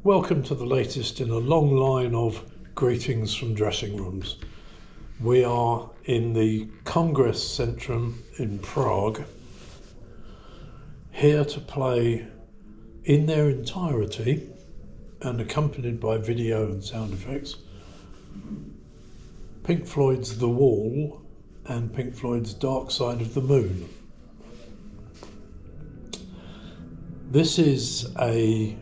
Welcome to the latest in a long line of greetings from dressing rooms. We are in the Congress Centrum in Prague, here to play in their entirety and accompanied by video and sound effects, Pink Floyd's The Wall and Pink Floyd's Dark Side of the Moon. This is a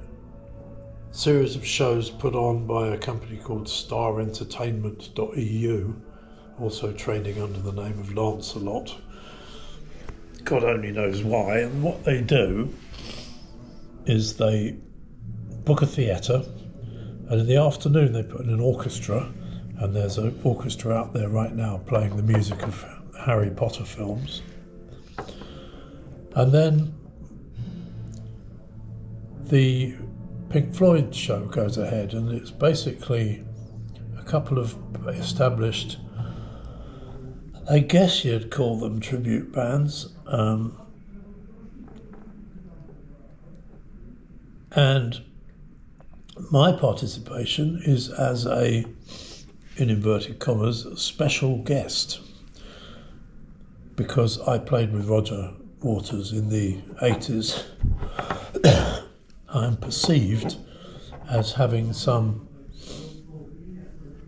series of shows put on by a company called starentertainment.eu, also trading under the name of Lancelot. God only knows why. And what they do is they book a theatre, and in the afternoon they put in an orchestra, and there's an orchestra out there right now playing the music of Harry Potter films. And then the Pink Floyd show goes ahead, and it's basically a couple of established, I guess you'd call them tribute bands, and my participation is as a, in inverted commas, special guest, because I played with Roger Waters in the 80s. I'm perceived as having some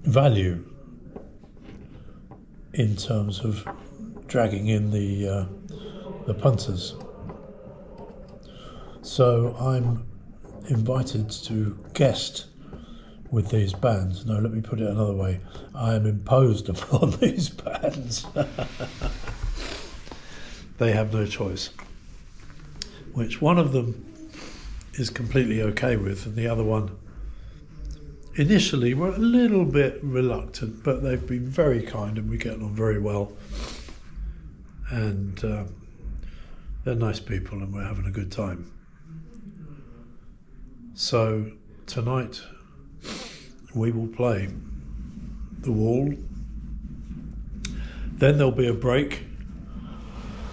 value in terms of dragging in the punters. So I'm invited to guest with these bands. No, let me put it another way. I am imposed upon these bands. They have no choice. Which one of them is completely okay with, and the other one initially were a little bit reluctant, but they've been very kind and we get on very well, and they're nice people and we're having a good time. So tonight we will play The Wall, then there'll be a break,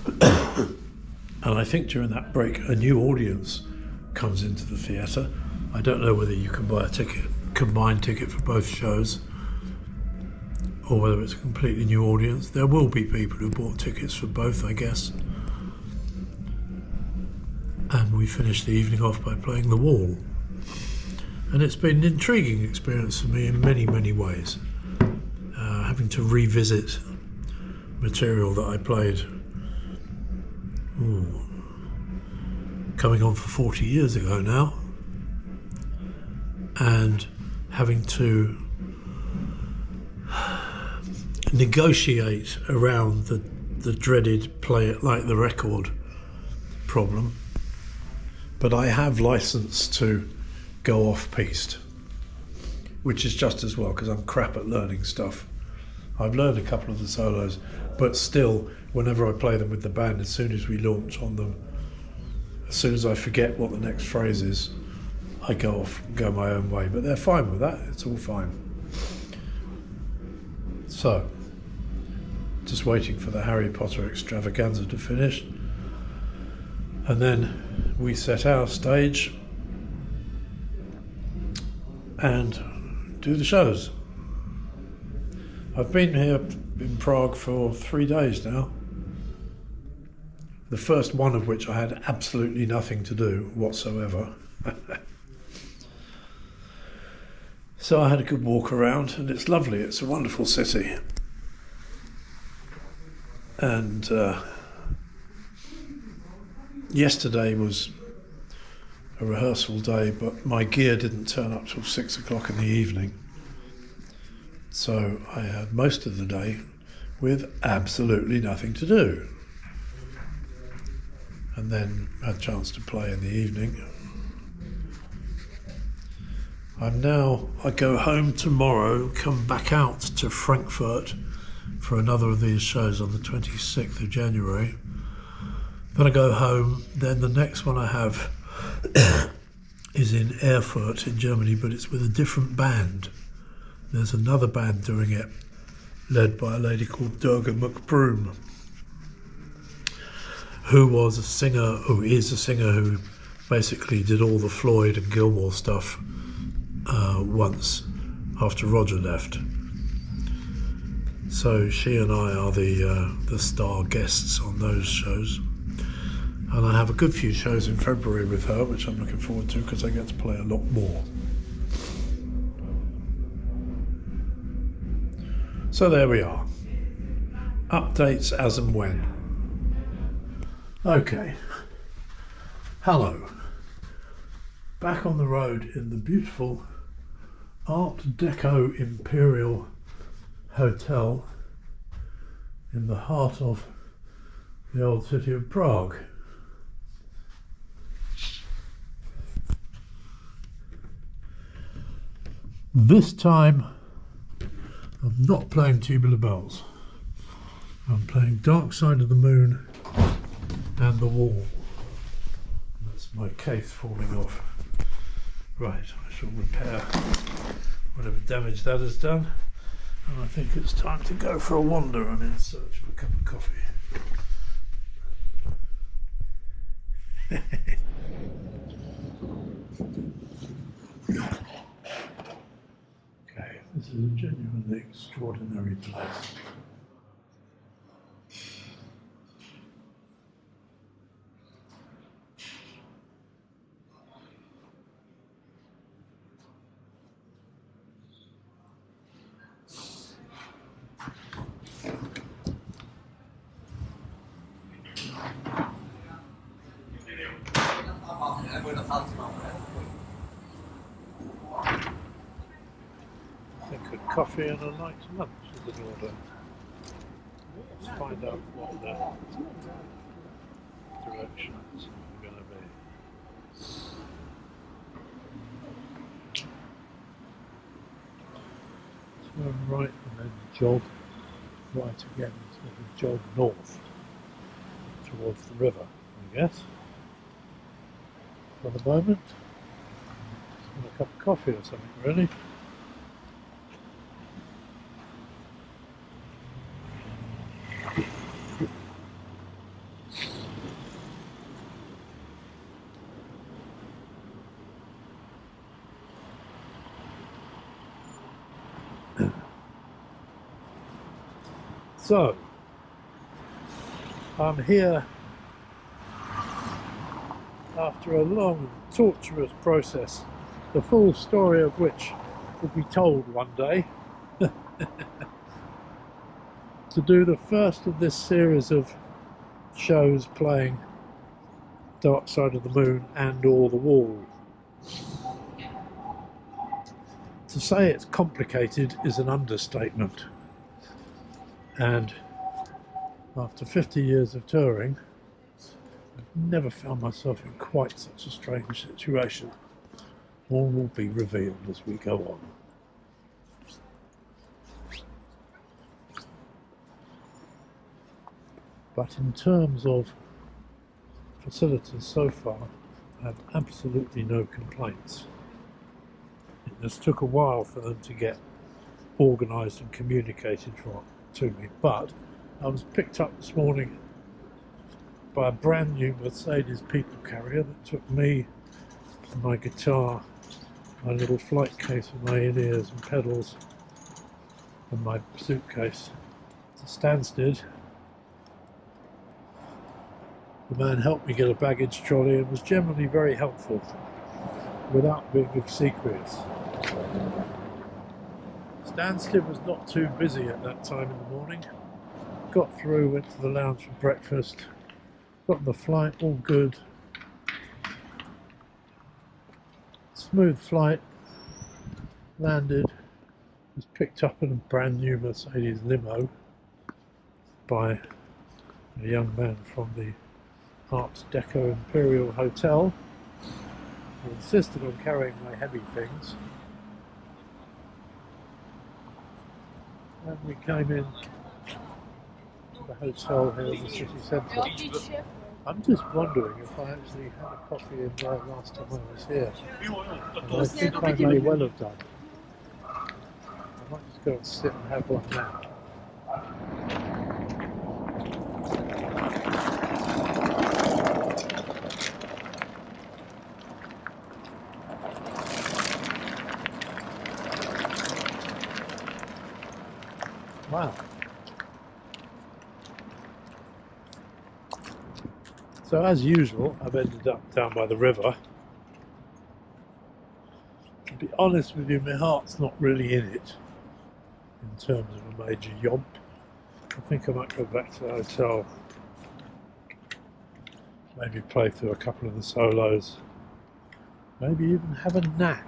and I think during that break a new audience comes into the theatre. I don't know whether you can buy a combined ticket for both shows, or whether it's a completely new audience. There will be people who bought tickets for both, I guess. And we finish the evening off by playing The Wall. And it's been an intriguing experience for me in many, many ways. Having to revisit material that I played coming on for 40 years ago now, and having to negotiate around the dreaded play it like the record problem. But I have license to go off-piste, which is just as well, because I'm crap at learning stuff. I've learned a couple of the solos, but still, whenever I play them with the band, as soon as we launch on them, as soon as I forget what the next phrase is, I go off and go my own way. But they're fine with that, it's all fine. So, just waiting for the Harry Potter extravaganza to finish, and then we set our stage and do the shows. I've been here in Prague for 3 days now, the first one of which I had absolutely nothing to do whatsoever. So I had a good walk around, and it's lovely. It's a wonderful city. And yesterday was a rehearsal day, but my gear didn't turn up till 6 o'clock in the evening. So I had most of the day with absolutely nothing to do. And then had a chance to play in the evening. I go home tomorrow, come back out to Frankfurt for another of these shows on the 26th of January. Then I go home, then the next one I have is in Erfurt in Germany, but it's with a different band. There's another band doing it, led by a lady called Durga McBroom, who is a singer who basically did all the Floyd and Gilmore stuff once after Roger left. So she and I are the star guests on those shows. And I have a good few shows in February with her, which I'm looking forward to because I get to play a lot more. So there we are. Updates as and when. Okay. Hello. Back on the road in the beautiful Art Deco Imperial Hotel in the heart of the old city of Prague. This time I'm not playing Tubular Bells. I'm playing Dark Side of the Moon and The Wall. That's my case falling off. Right, I shall repair whatever damage that has done. And I think it's time to go for a wander. I'm in search of a cup of coffee. Okay, this is a genuinely extraordinary place. I think a coffee and a light lunch is in order. Let's find out what the directions are going to be. Turn right and then jog right again, so we jog north towards the river, I guess. For the moment, just want a cup of coffee or something, really. So, I'm here after a long and torturous process, the full story of which will be told one day, to do the first of this series of shows playing Dark Side of the Moon and or The Wall. To say it's complicated is an understatement, and after 50 years of touring, I've never found myself in quite such a strange situation. All will be revealed as we go on. But in terms of facilities so far, I have absolutely no complaints. It just took a while for them to get organised and communicated to me, but I was picked up this morning by a brand new Mercedes people carrier that took me, my guitar, my little flight case with my in-ears and pedals, and my suitcase to Stansted. The man helped me get a baggage trolley and was generally very helpful without being obsequious. Stansted was not too busy at that time in the morning. Got through, went to the lounge for breakfast, got on the flight, all good. Smooth flight, landed, was picked up in a brand new Mercedes limo by a young man from the Art Deco Imperial Hotel, who insisted on carrying my heavy things. And we came in to the hotel here in the city centre. I'm just wondering if I actually had a coffee in there last time I was here. And I think I may well have done. I might just go and sit and have one now. Wow. So as usual, I've ended up down by the river. To be honest with you, my heart's not really in it in terms of a major yomp. I think I might go back to the hotel, maybe play through a couple of the solos, maybe even have a nap.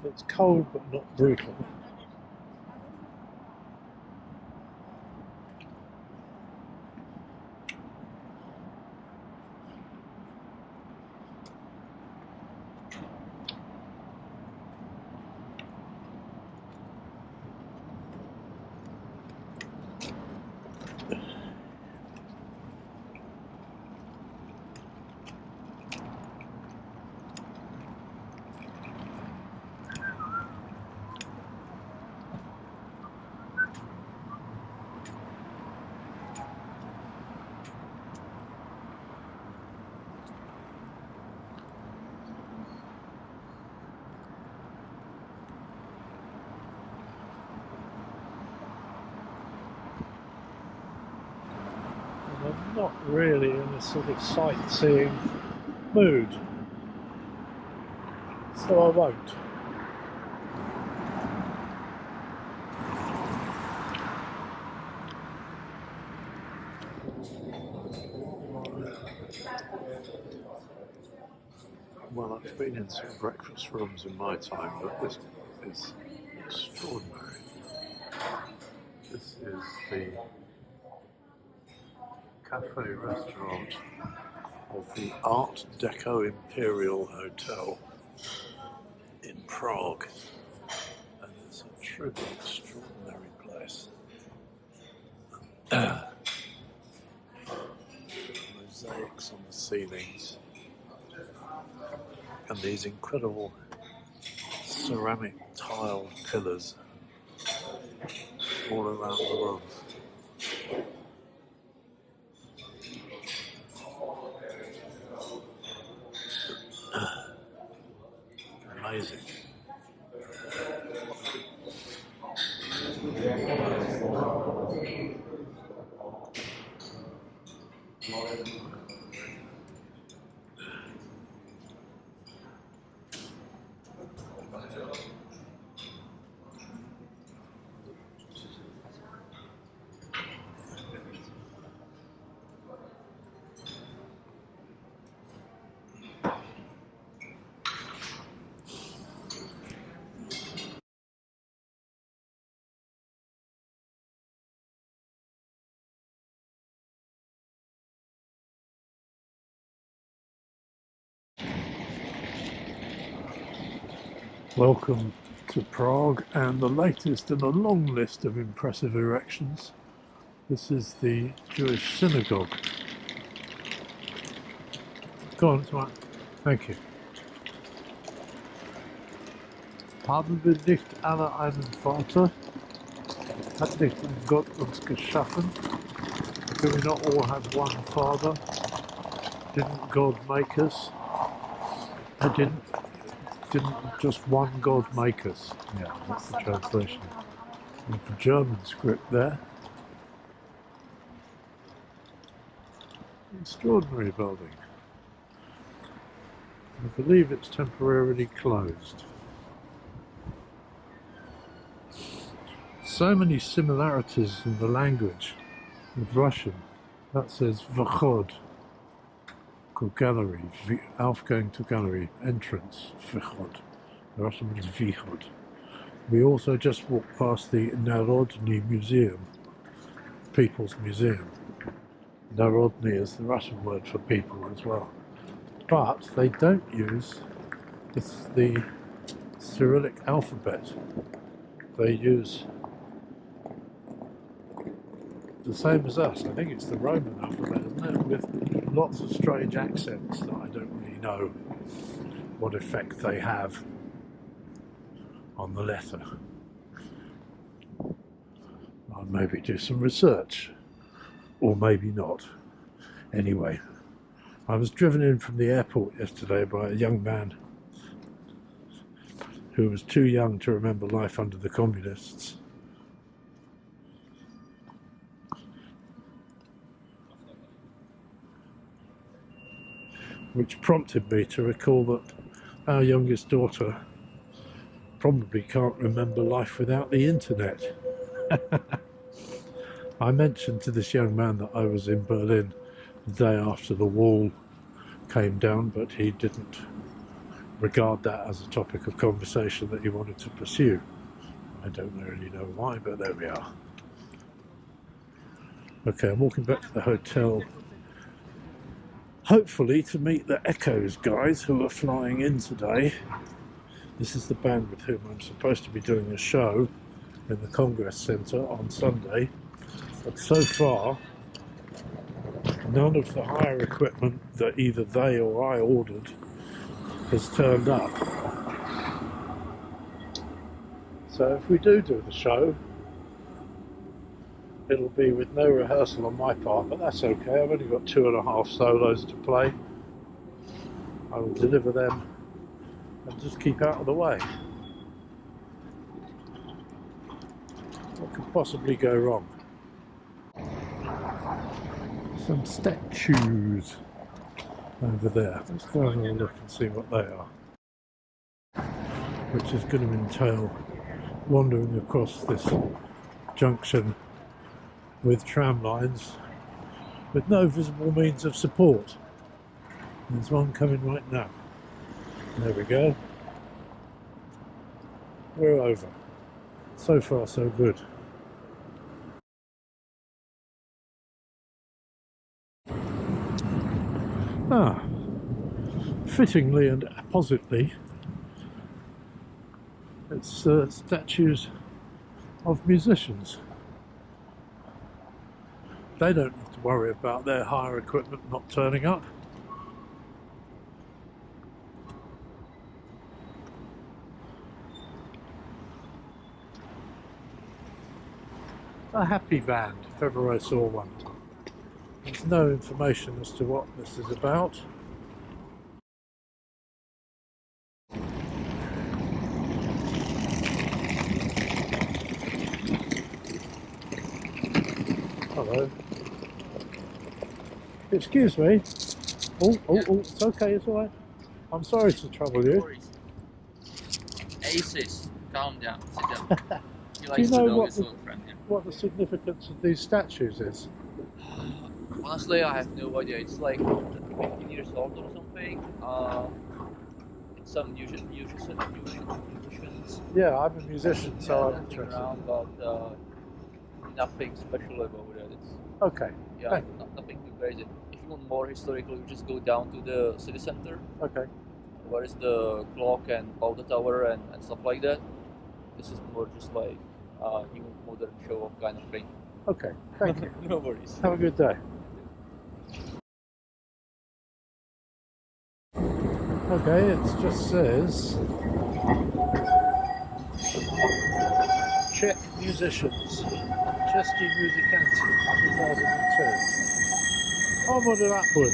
It's cold but not brutal. I'm not really in a sort of sightseeing mood, so I won't. Well, I've been in some breakfast rooms in my time, but this is extraordinary. This is the cafe restaurant of the Art Deco Imperial Hotel in Prague, and it's a truly extraordinary place. Mosaics on the ceilings and these incredible ceramic tile pillars all around the room. Amazing. Welcome to Prague and the latest in a long list of impressive erections. This is the Jewish Synagogue. Go on, it's mine. Thank you. Haben wir nicht alle einen Vater? Hat nicht ein Gott uns geschaffen? Do we not all have one Father? Didn't God make us? Didn't just one God make us? Yeah, that's the translation. And the German script there. Extraordinary building. I believe it's temporarily closed. So many similarities in the language with Russian. That says Vchod, gallery, Aufgang to gallery, entrance, Vchod. The Russian means Vchod. We also just walked past the Narodny Museum, People's Museum. Narodny is the Russian word for people as well. But they don't use the Cyrillic alphabet. They use the same as us. I think it's the Roman alphabet, isn't it? With lots of strange accents that I don't really know what effect they have on the letter. I'll maybe do some research, or maybe not. Anyway, I was driven in from the airport yesterday by a young man who was too young to remember life under the communists. Which prompted me to recall that our youngest daughter probably can't remember life without the internet. I mentioned to this young man that I was in Berlin the day after the wall came down, but he didn't regard that as a topic of conversation that he wanted to pursue. I don't really know why, but there we are. Okay, I'm walking back to the hotel, hopefully to meet the Echoes guys who are flying in today. This is the band with whom I'm supposed to be doing a show in the Congress Centre on Sunday, but so far none of the hire equipment that either they or I ordered has turned up. So if we do the show, it'll be with no rehearsal on my part, but that's okay. I've only got 2.5 solos to play. I will deliver them and just keep out of the way. What could possibly go wrong? Some statues over there. Let's go and have a look and see what they are. Which is going to entail wandering across this junction with tram lines with no visible means of support. There's one coming right now. There we go. We're over. So far so good. Ah, fittingly and appositely, it's statues of musicians. They don't have to worry about their hire equipment not turning up. A happy band, if ever I saw one. There's no information as to what this is about. Hello. Excuse me. Oh, it's okay, it's alright. I'm sorry to trouble you. Aces, calm down, sit down. Do you know what the significance of these statues is? Honestly, I have no idea. It's like 15 years old or something. Some musicians. Yeah, I'm a musician, so I'm interested. Around, but nothing special about it. It's, okay. yeah, nothing too crazy. If you want more historical, you just go down to the city center. Okay. Where is the clock and powder tower and stuff like that. This is more just like new modern show off kind of thing. Okay, thank you. No worries. Have a good day. Okay, it just says Czech musicians, Český muzikanti 2002. Onward and upward.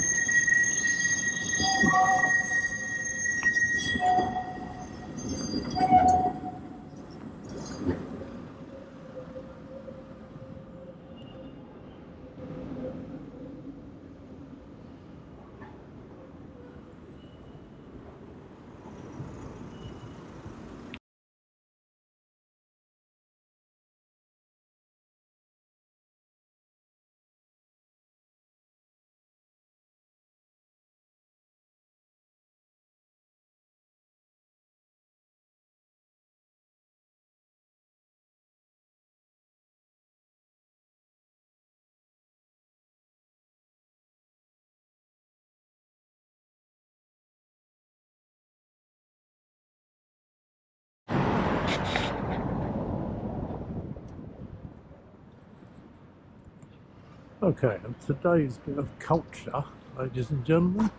Okay, and today's bit of culture, ladies and gentlemen,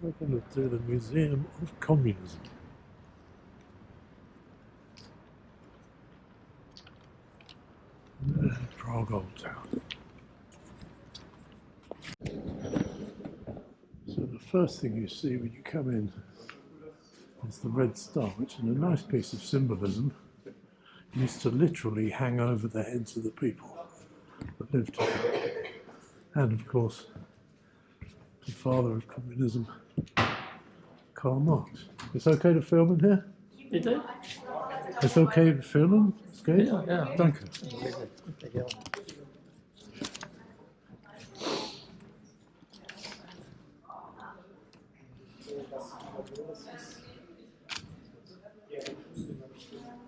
we're going to do the Museum of Communism. Prague Old Town. So the first thing you see when you come in is the red star, which in a nice piece of symbolism used to literally hang over the heads of the people that lived here. And of course, the father of communism, Karl Marx. It's okay to film in here? Bitte? It's okay to film? It's good? Ja, ja. Danke. Ja.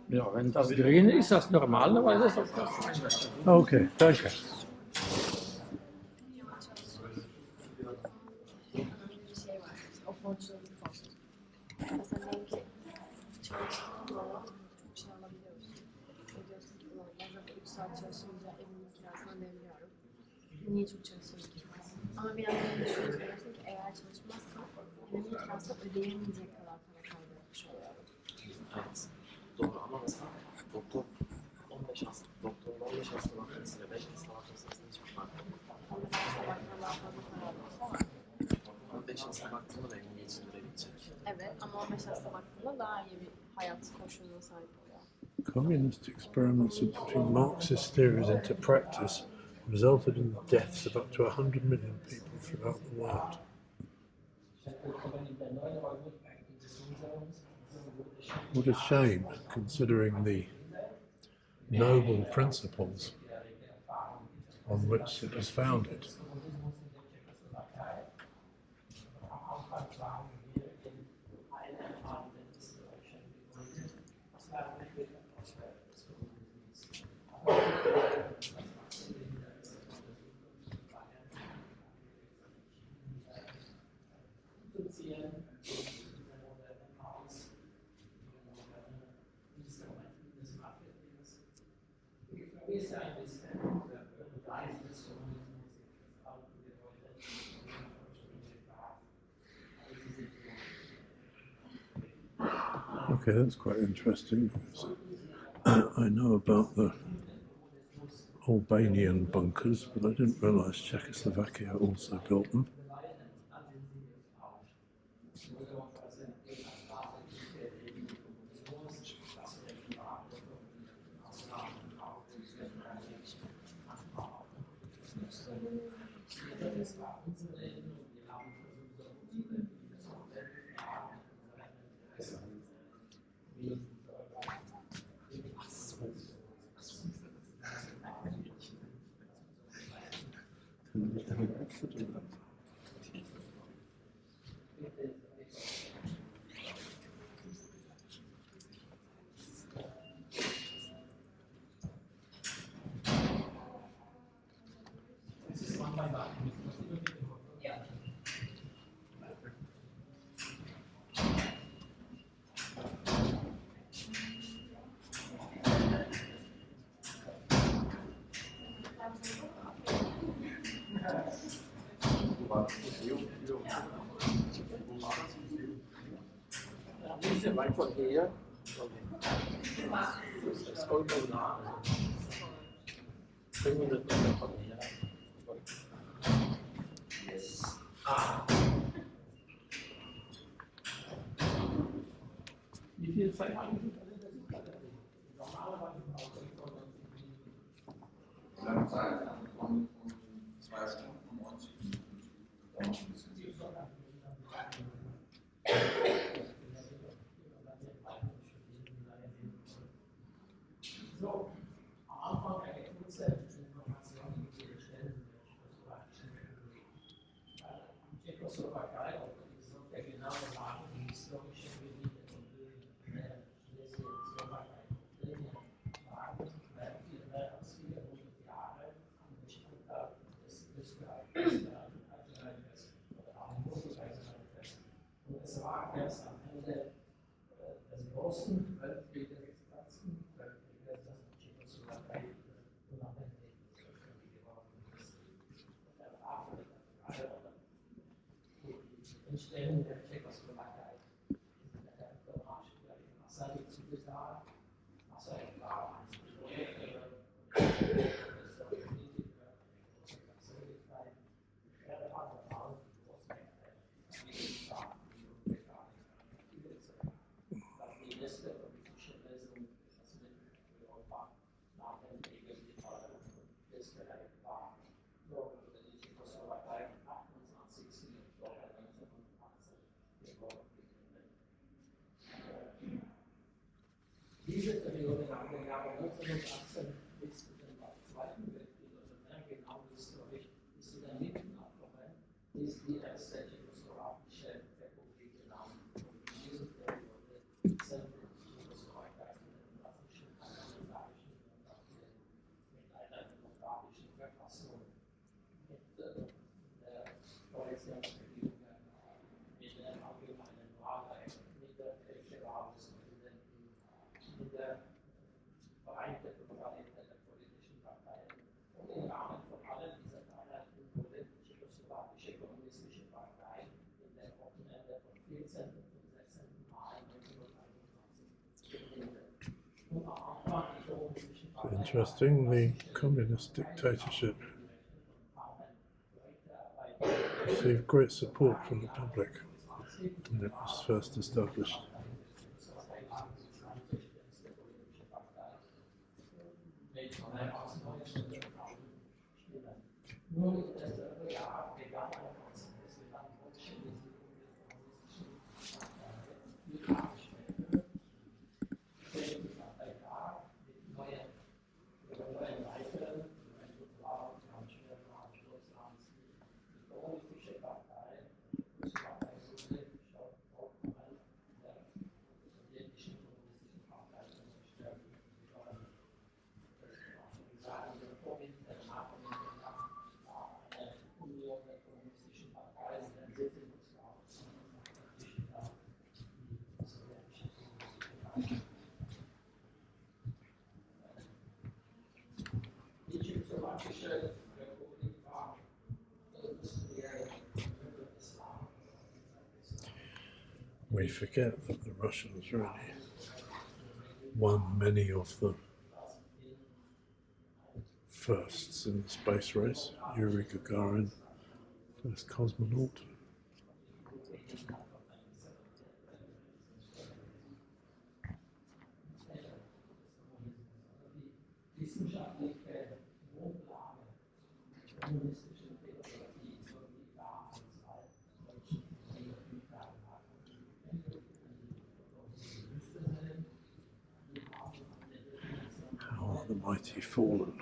Ja, wenn das grün ist, das normalerweise soll das sein. Okay, danke. Şey var, opportunity cost. Mesela diyelim ki çalıştığın zaman çok şey alabiliyorsun. Ve diyorsun ki ulan ben zaten 3 saat çalışınca evimin kirasını ödeyemiyorum. Niye çok çalışayım ki? Ama bir yandan düşünüyorsun diyorsun ki eğer çalışmazsam evimin kirasını ödeyemeyecek kadar para kaybetmiş oluyorum. Evet. Doğru ama mesela doktor 15 hasta, doktorun 15 hasta bakmasıyla 5 hasta bakması arasında hiçbir fark yok. Ama mesela sabahtan daha fazla para alıyorsa var. 15 hasta baktığında da evini geçindirebilecek. Evet ama 15 hasta baktığında daha iyi bir hayat koşuluna sahip oluyor. Communist experiments of putting Marxist theories into practice resulted in the deaths of up to 100 million people throughout the world. What a shame, considering the noble principles on which it was founded. Okay, that's quite interesting because I know about the Albanian bunkers, but I didn't realise Czechoslovakia also built them. This is right from here. It's almost now. 500 Meter von hier. Wie viel Zeit haben Sie? Lange Zeit, von 2 Stunden 90 Minuten. So, am Anfang eine kurze Information zu den Stellen der Tschechoslowakei, auch der genaue Lage, die historische Gebiete von Schleswig-Slowakei waren viel mehr als 400 Jahre am Bestand des Österreichs oder am Moselkaiserreiches. Und es war erst am Ende des großen Weltkrieges, des Ersten Weltkrieges, dass die Tschechoslowakei unabhängig geworden ist. Die Entstehung der Tschechoslowakei ist eine dramatische Massage zugesagt. Massage war ein Projekt, aber 1918 bist du dann beim Zweiten Weltkrieg, also mehr genau ist, glaube ich, bist du dann hinten abgekommen, ist die erste jugoslawakische Republik genannt. Und in diesem Periode sind Jugoslawakei mit einer demokratischen Verfassung, mit der Koalitionsregierung, mit der allgemeinen Wahlrecht, mit der Wahl des Präsidenten, mit der Vereinigten der politischen Parteien. Und im Rahmen von allen dieser Freiheiten wurde die tschechoslowakische kommunistische Partei in der Wochenende vom 14. und 16. Mai 1921 gegründet. Und am Anfang der kommunistischen Partei Interesting, the communist dictatorship received great support from the public when it was first established. We forget that the Russians really won many of the firsts in the space race. Yuri Gagarin, first cosmonaut. How are the mighty fallen?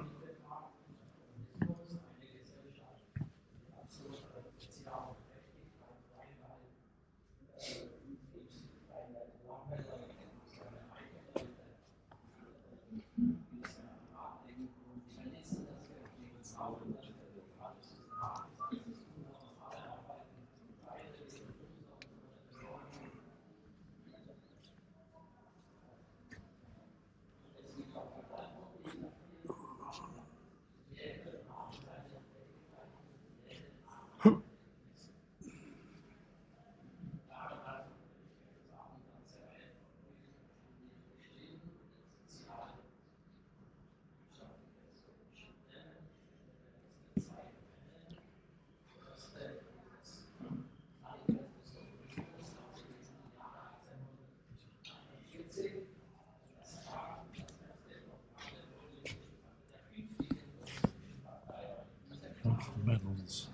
Medals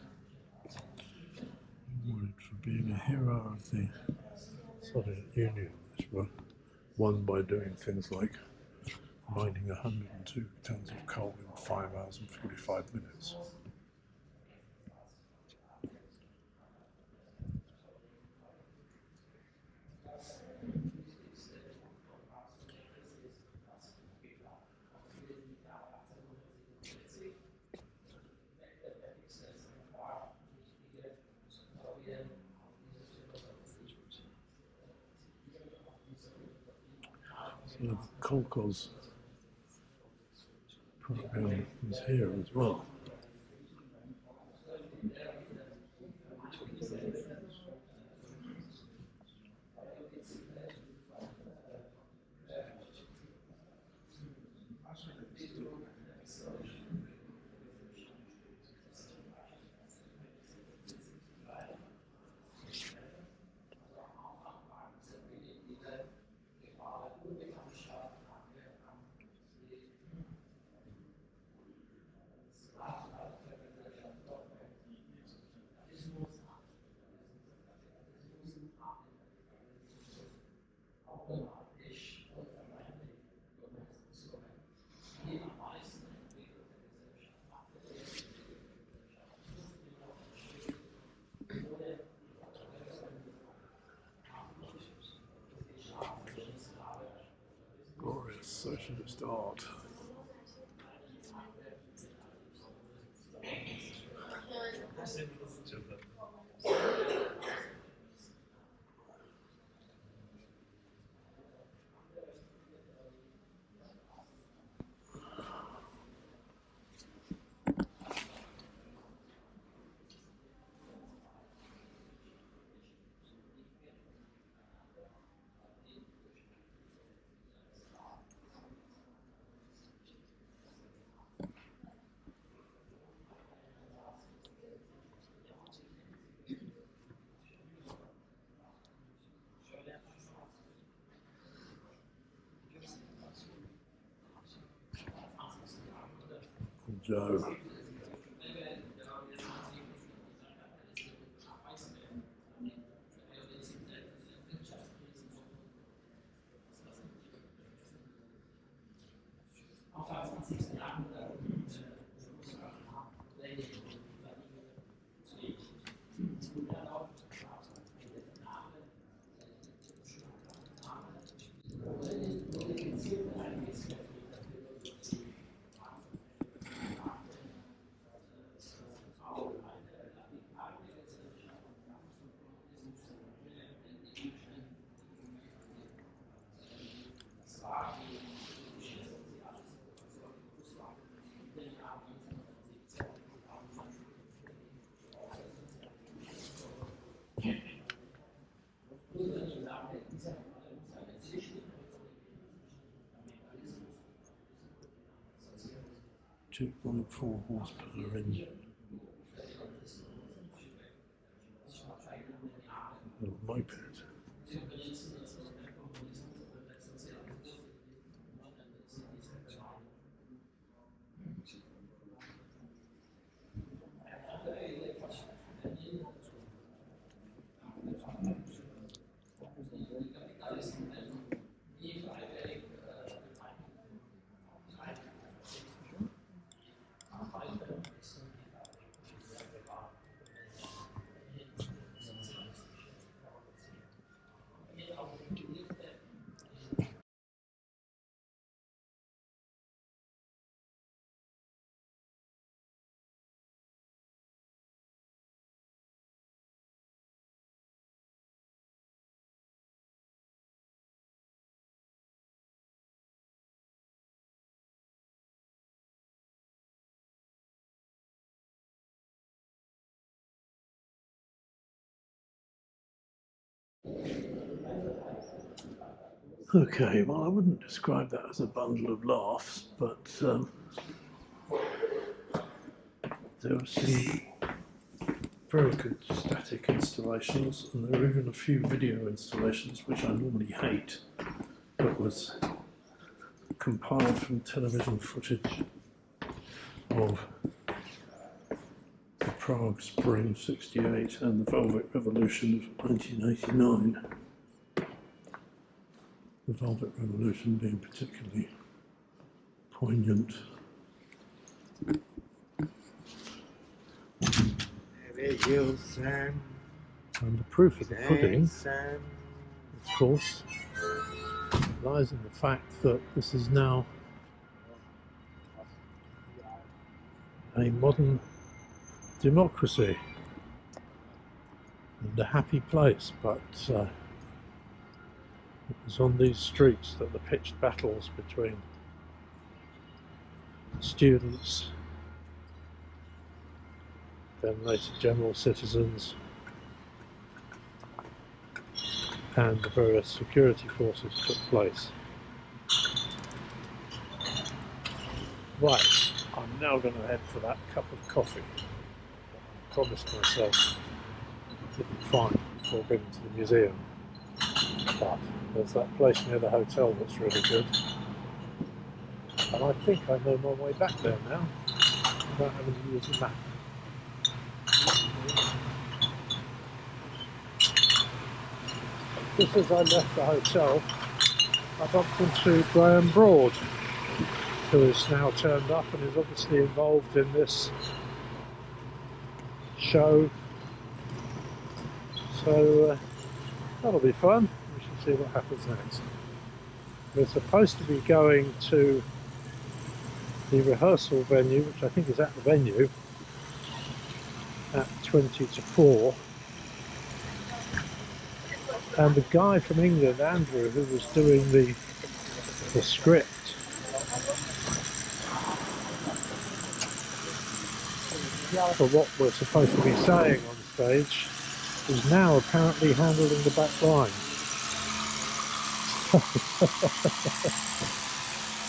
awarded for being a hero of the Soviet Union, which were won by doing things like mining 102 tons of coal in 5 hours and 45 minutes. So the Kolkhoz program is here as well. should it start? Joe. .4 horsepower engine. Little moped. Okay, well, I wouldn't describe that as a bundle of laughs, but there were some very good static installations, and there were even a few video installations, which I normally hate, but was compiled from television footage of the Prague Spring '68 and the Velvet Revolution of 1989. The Velvet Revolution being particularly poignant. And the proof of the pudding, of course, lies in the fact that this is now a modern democracy and a happy place, but it was on these streets that the pitched battles between students, then later general citizens, and the various security forces took place. Right, I'm now going to head for that cup of coffee that I promised myself I didn't find before going to the museum. But there's that place near the hotel that's really good. And I think I know my way back there now, without having to use a map. Just as I left the hotel, I bumped into Graham Broad, who has now turned up and is obviously involved in this show. So that'll be fun. We shall see what happens next. We're supposed to be going to the rehearsal venue, which I think is at the venue, at 20 to 4. And the guy from England, Andrew, who was doing the script, for what we're supposed to be saying on stage, is now apparently handling the back line.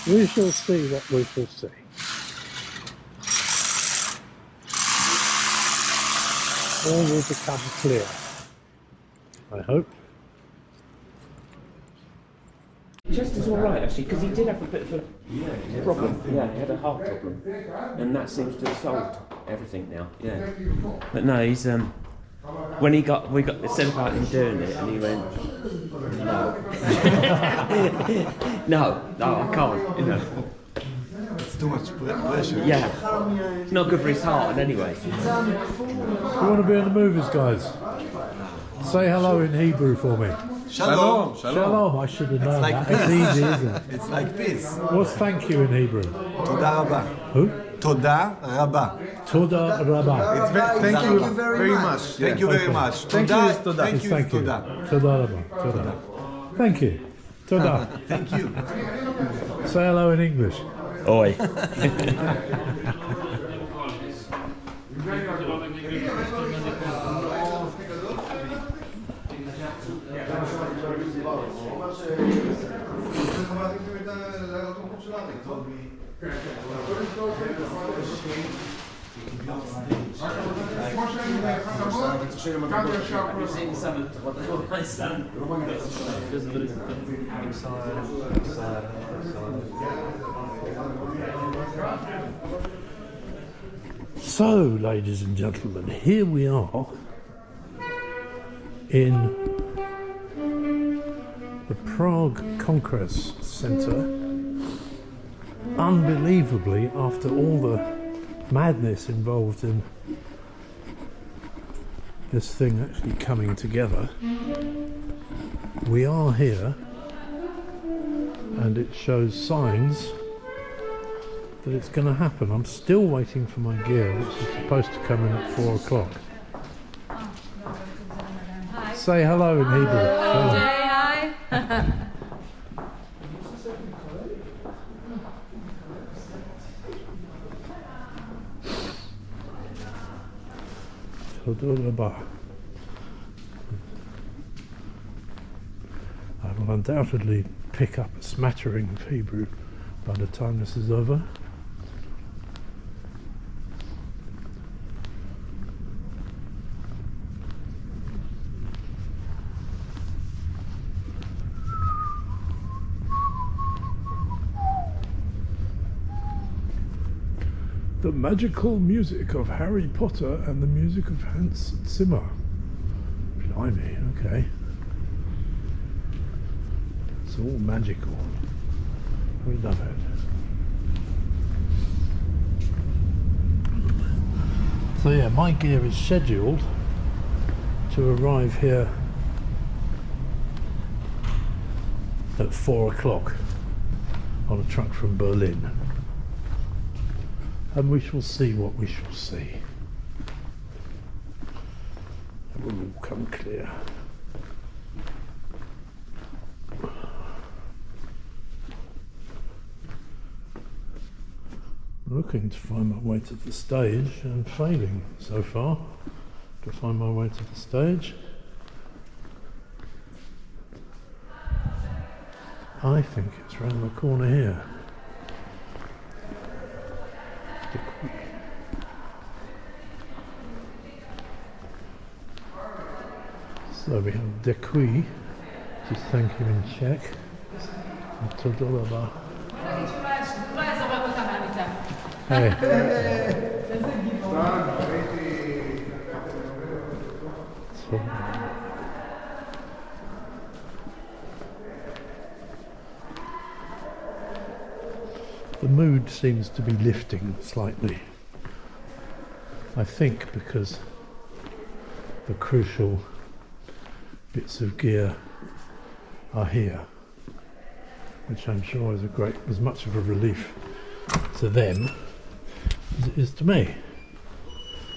We shall see what we shall see. All will become clear, I hope. Chester's all right actually, because he did have a bit of a problem. Yeah, he had a heart problem, and that seems to have solved everything now. Yeah, but no, he's when we got said about him doing it, and he went, no, I can't. You know, it's too much pressure. Yeah, it's not good for his heart. And anyway, You want to be in the movies, guys? Say hello in Hebrew for me. Shalom. Shalom, I should have known like that. peace. It's easy, isn't it? It's like peace. What's thank you in Hebrew? Toda rabba. Who? Toda rabba. Toda Rabba. Thank you very much. Thank you very much. Thank you is toda. Thank you. Toda. Toda Rabba. Toda. Thank you. Toda. Thank you. Say hello in English. oi. So, ladies and gentlemen, here we are in the Prague Congress Centre. Unbelievably, after all the madness involved in this thing actually coming together, we are here, and it shows signs that it's going to happen. I'm still waiting for my gear, which is supposed to come in at 4 o'clock. Say hello in Hebrew. Hi. Toda Rabba. I will undoubtedly pick up a smattering of Hebrew by the time this is over. The magical music of Harry Potter and the music of Hans Zimmer. Blimey, okay. It's all magical. We love it. So yeah, my gear is scheduled to arrive here at 4 o'clock on a truck from Berlin. And we shall see what we shall see. It will all come clear. Looking to find my way to the stage and failing so far to find my way to the stage. I think it's round the corner here. So we have Deco, just thank you in Czech. And Toda Rabba. Hey. So, the mood seems to be lifting slightly. I think because the crucial bits of gear are here. which I'm sure is as much of a relief to them as it is to me,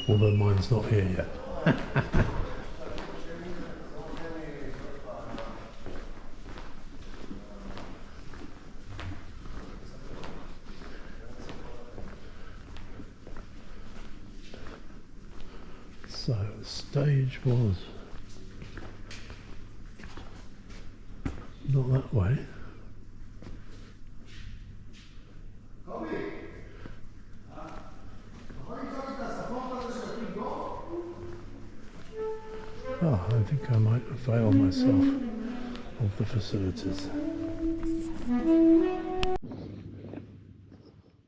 although mine's not here yet. So the stage was not that way. Oh, I think I might avail myself of the facilities.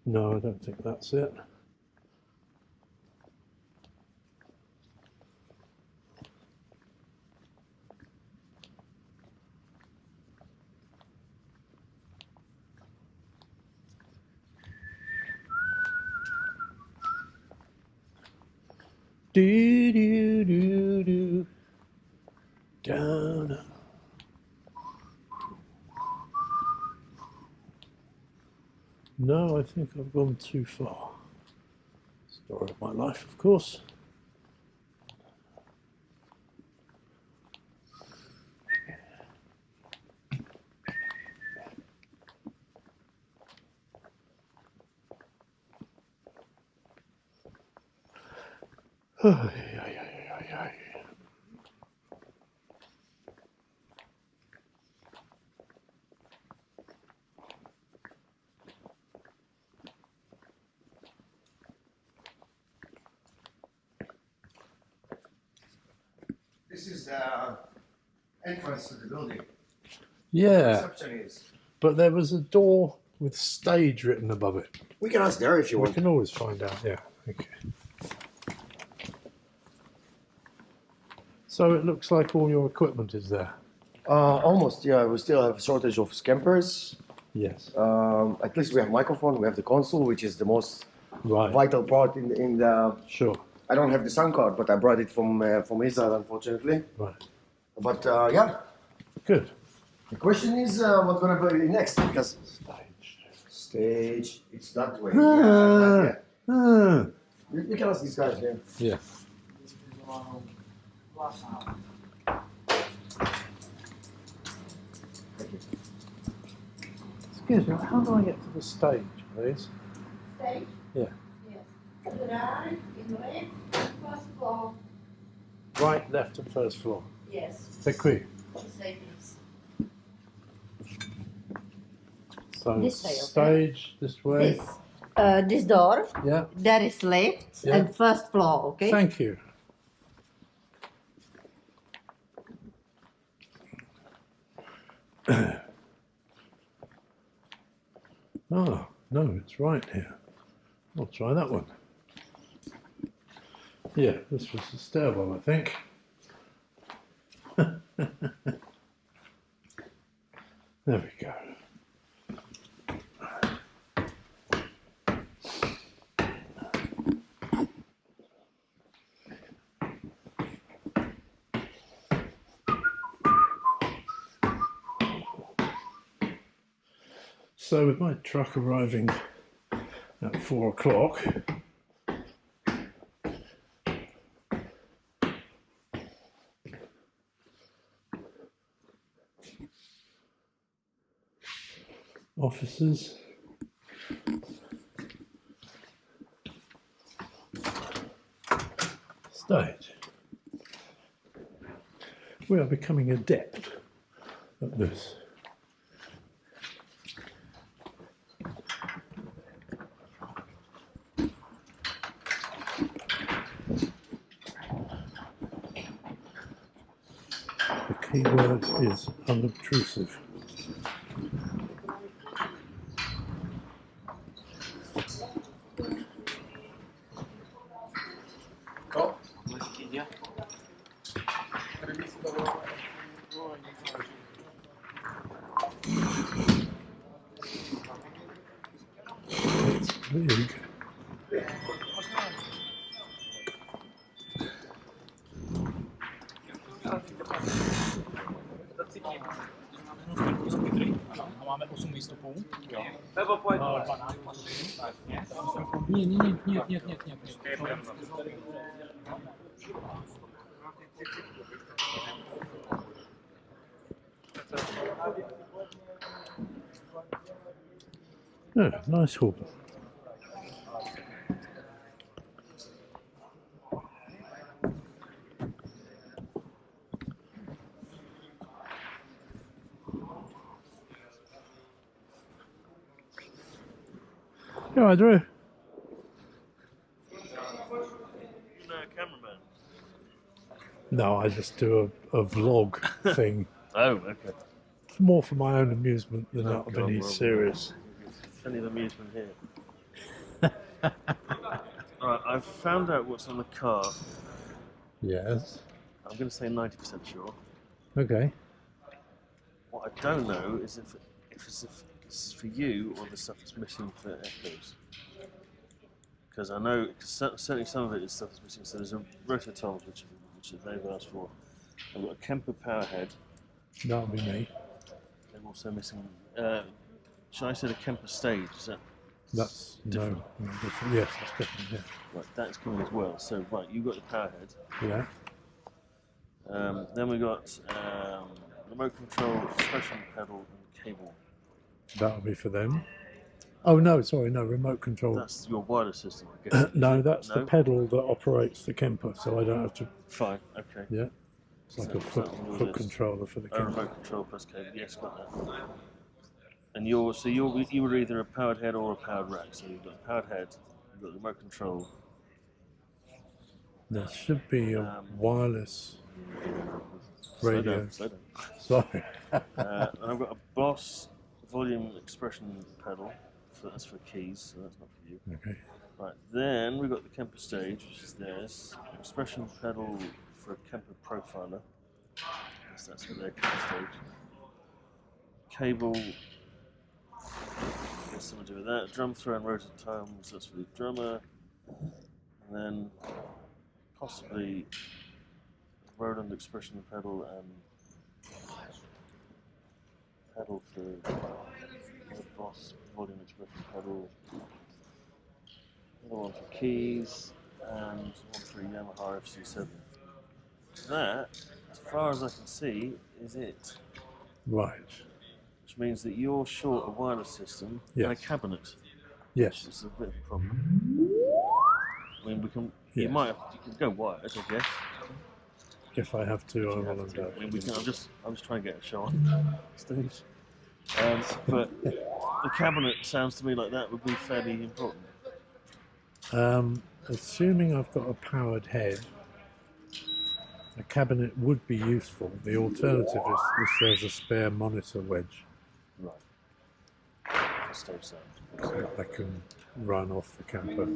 No, I don't think that's it. Do do do do down. No, I think I've gone too far. Story of my life, of course. This is the entrance to the building. Yeah, Reception is. but there was a door with stage written above it. We can ask there if you We want. can always find out, yeah. Okay. So it looks like all your equipment is there. Almost, yeah. We still have a shortage of scampers. Yes. At least we have microphone. We have the console, which is the most Right. vital part in the. Sure. I don't have the sound card, but I brought it from Israel, unfortunately. Right. But yeah, Good. the question is what's gonna be next because stage. It's that way. Yeah. Ah. We can ask these guys. Yeah. Yeah. Excuse me, how do I get to the stage, please? Stage? Yeah. Yes. To the right, in red, first floor. Right, left, and first floor. Yes. C'est qui? Say please. So This way, okay? stage this way. This door. Yeah. There is left Yeah. and first floor, okay? Thank you. Oh, no, it's right here. I'll try that one. Yeah, this was the stairwell, I think. There we go. So with my truck arriving at 4 o'clock, officers, stage. We are becoming adept at this. The key word is unobtrusive. It's big. A máme 8 výstupů. Jo. 12 výstupů. Nie. Yeah, nice hall. Yeah, I do. You know a cameraman? No, I just do a vlog thing. Oh, okay. It's more for my own amusement than out of any serious. Plenty of amusement here. Alright, I've found out what's on the car. Yes. I'm going to say 90% sure. Okay. What I don't know is if it's for you or the stuff that's missing for echoes. Because I know, certainly some of it is stuff that's missing. So there's a Rehearsal, which they've asked for. I've got a Kemper power head. That'll be me. They're also missing. Should I say the Kemper stage? Is that? That's different? No, different. Yes, that's different. Yeah. Right, that's coming as well. So right, you've got the power head. Yeah. Then we got remote control, expression pedal, and cable. That'll be for them. Oh no, sorry, no, remote control. That's your wireless system, I guess. No, that's the pedal that operates the Kemper, so I don't have to. Fine, okay. Yeah. It's like a foot controller for the Kemper. Remote control plus cable. Yes, got that. And you were either a powered head or a powered rack. So you've got a powered head, you've got the remote control. There should be a wireless radio. Slow down. Sorry. And I've got a Boss volume expression pedal. That's for keys, so that's not for you. Okay. Right, then we've got the Kemper stage, which is theirs. Expression pedal for a Kemper profiler. Yes, that's for their Kemper stage. Cable. Has something to do with that. Drum throw and rotor toms, that's for the drummer. And then possibly Roland expression pedal and pedal for the Boss volume expression pedal. Another one for keys and one for a Yamaha FC7. That, as far as I can see, is it. Right. Which means that you're short a wireless system and a cabinet. Yes. It's a bit of a problem. I mean, we can. Yes. You can go wired, I guess. If I have to, I will undoubtedly. I mean, we can. I'm just trying to get a show on stage. But the cabinet sounds to me like that would be fairly important. Assuming I've got a powered head, a cabinet would be useful. The alternative is if there's a spare monitor wedge. Right. Stage sound. So I can run off the Kemper.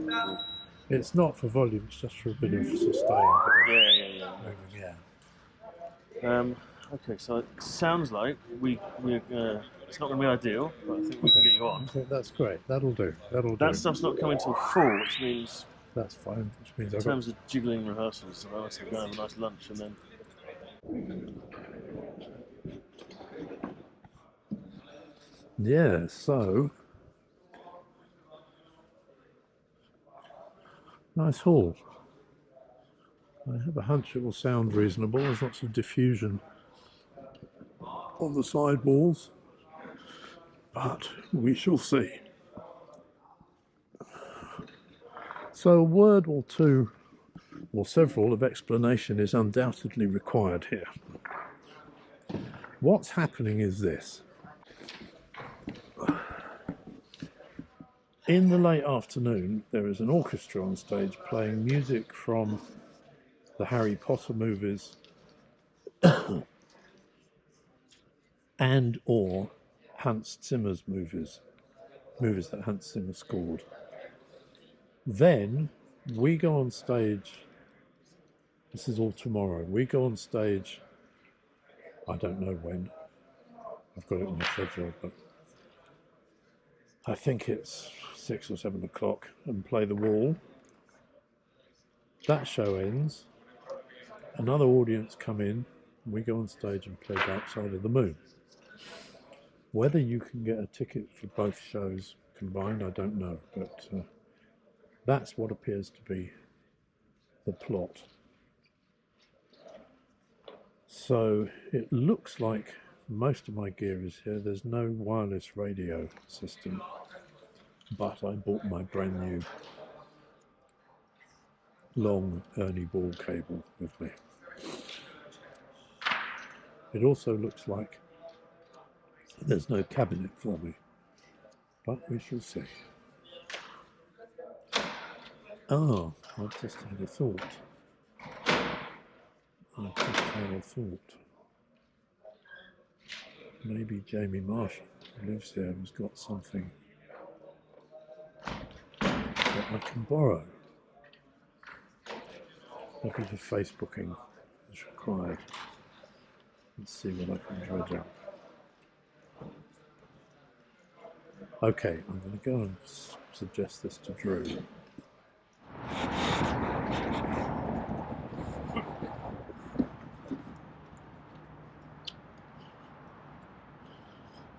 It's not for volume, it's just for a bit of sustain. Yeah. Okay, so it sounds like we're it's not going to be ideal, but I think we can get you on. Okay, that's great. That'll do. That stuff's not coming till 4, which means that's fine. Which means in terms of jiggling rehearsals, so I'll go have a nice lunch and then. Yeah. So nice hall. I have a hunch it will sound reasonable. There's lots of diffusion on the side walls, but we shall see. So a word or two, or several, of explanation is undoubtedly required here. What's happening is this. In the late afternoon, there is an orchestra on stage playing music from the Harry Potter movies and or Hans Zimmer's movies that Hans Zimmer scored. Then we go on stage, this is all tomorrow, we go on stage, I don't know when, I've got it on the schedule, but I think it's 6 or 7 o'clock, and play the wall. That show ends, another audience come in, and we go on stage and play Dark Side of the Moon. Whether you can get a ticket for both shows combined, I don't know, but that's what appears to be the plot. So it looks like most of my gear is here. There's no wireless radio system, but I bought my brand new long Ernie Ball cable with me. It also looks like there's no cabinet for me, but we shall see. Oh, I've just had a thought. Maybe Jamie Marshall, who lives here, has got something that I can borrow. Maybe the Facebooking is required. Let's see what I can dredge up. Okay, I'm going to go and suggest this to Drew.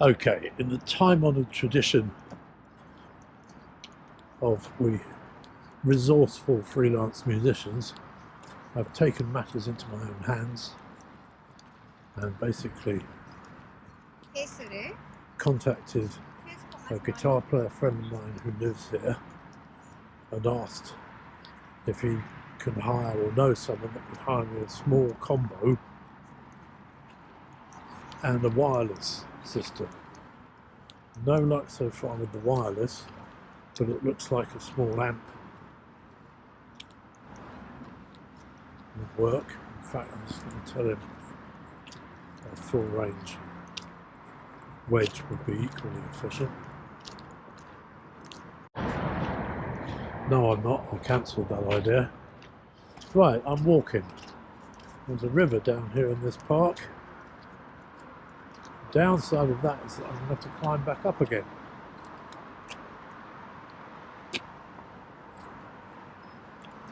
Okay, in the time-honoured tradition of we resourceful freelance musicians, I've taken matters into my own hands and basically contacted a guitar player friend of mine who lives here and asked if he can hire or know someone that could hire me a small combo and a wireless system. No luck so far with the wireless, but it looks like a small amp would work. In fact, I'm just going to tell him a full range wedge would be equally efficient. No, I'm not. I cancelled that idea. Right, I'm walking. There's a river down here in this park. The downside of that is that I'm going to have to climb back up again.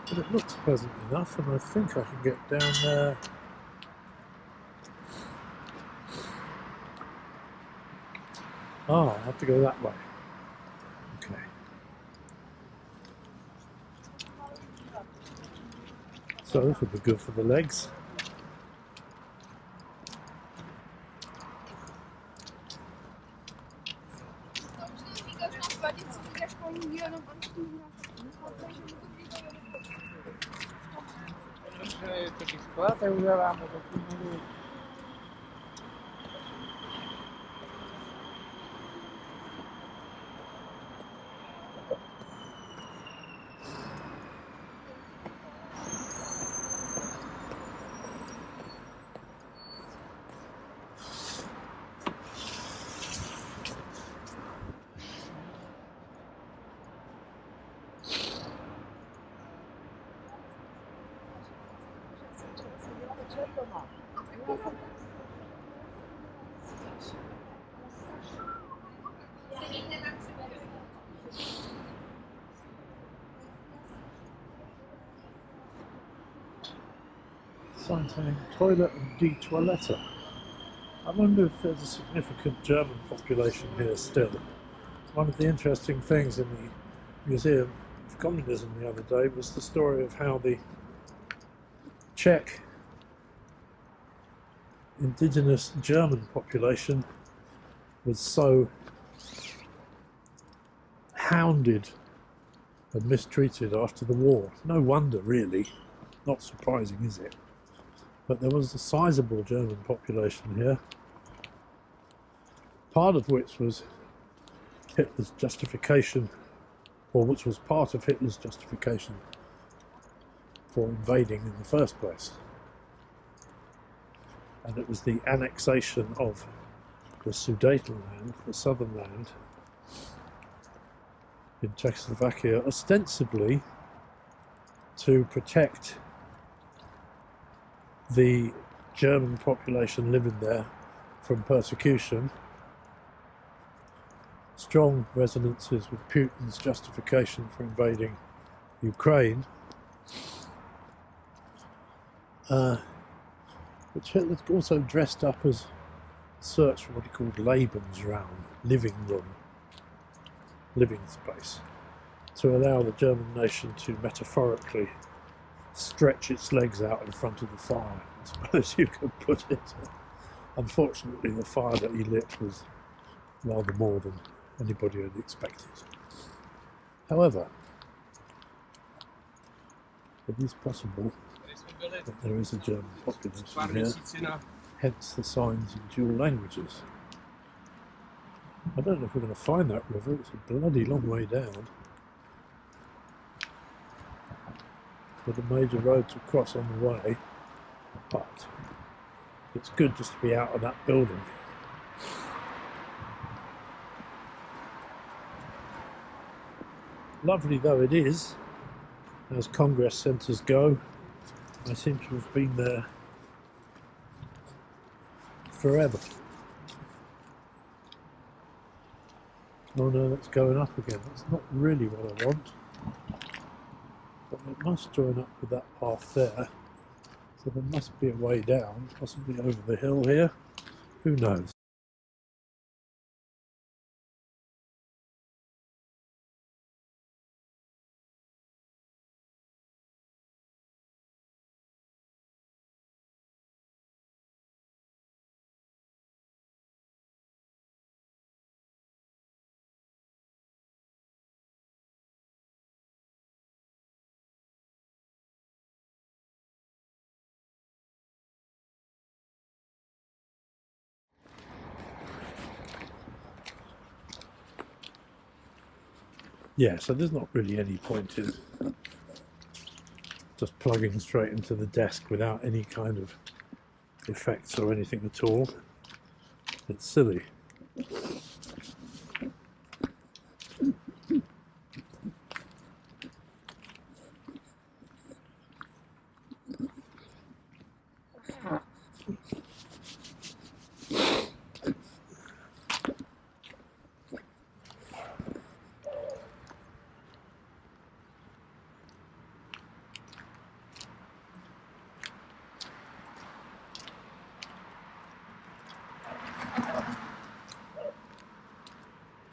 But it looks pleasant enough, and I think I can get down there. Oh, I have to go that way. Okay. So this would be good for the legs. Sign saying toilet and de toiletta. I wonder if there's a significant German population here still. One of the interesting things in the Museum of Communism the other day was the story of how the Czech indigenous German population was so hounded and mistreated after the war. No wonder, really. Not surprising, is it? But there was a sizable German population here, part of which was Hitler's justification, or which was part of Hitler's justification for invading in the first place. And it was the annexation of the Sudetenland, the southern land, in Czechoslovakia, ostensibly to protect the German population living there from persecution. Strong resonances with Putin's justification for invading Ukraine, which Hitler also dressed up as searched for what he called Lebensraum, living room, living space, to allow the German nation to metaphorically stretch its legs out in front of the fire, I suppose you could put it. Unfortunately, the fire that he lit was rather more than anybody had expected. However, it is possible that there is a German population here, hence the signs in dual languages. I don't know if we're going to find that river, it's a bloody long way down. With a major road to cross on the way, but it's good just to be out of that building. Lovely though it is, as Congress centres go, I seem to have been there forever. Oh no, that's going up again. That's not really what I want. But it must join up with that path there. So there must be a way down, possibly over the hill here. Who knows? Yeah, so there's not really any point in just plugging straight into the desk without any kind of effects or anything at all. It's silly.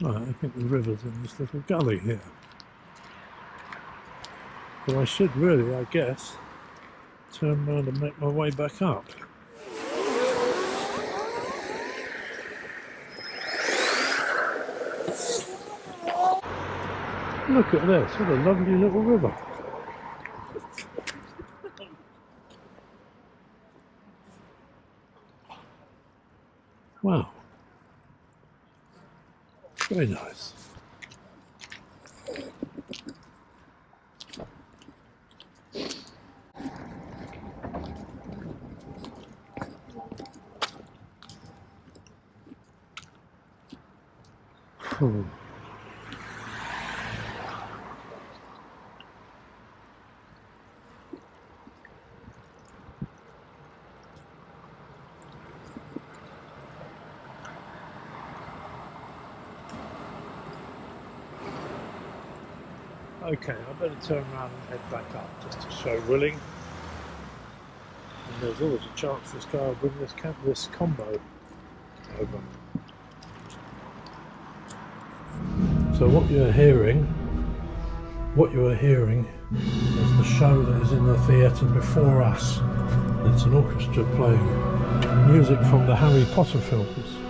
Right, I think the river's in this little gully here. But I should really, I guess, turn around and make my way back up. Look at this, what a lovely little river. Wow. Very nice. Okay, I better turn around and head back up just to show willing. And there's always a chance this guy will bring this combo over. So what you are hearing is the show that is in the theatre before us. It's an orchestra playing music from the Harry Potter films.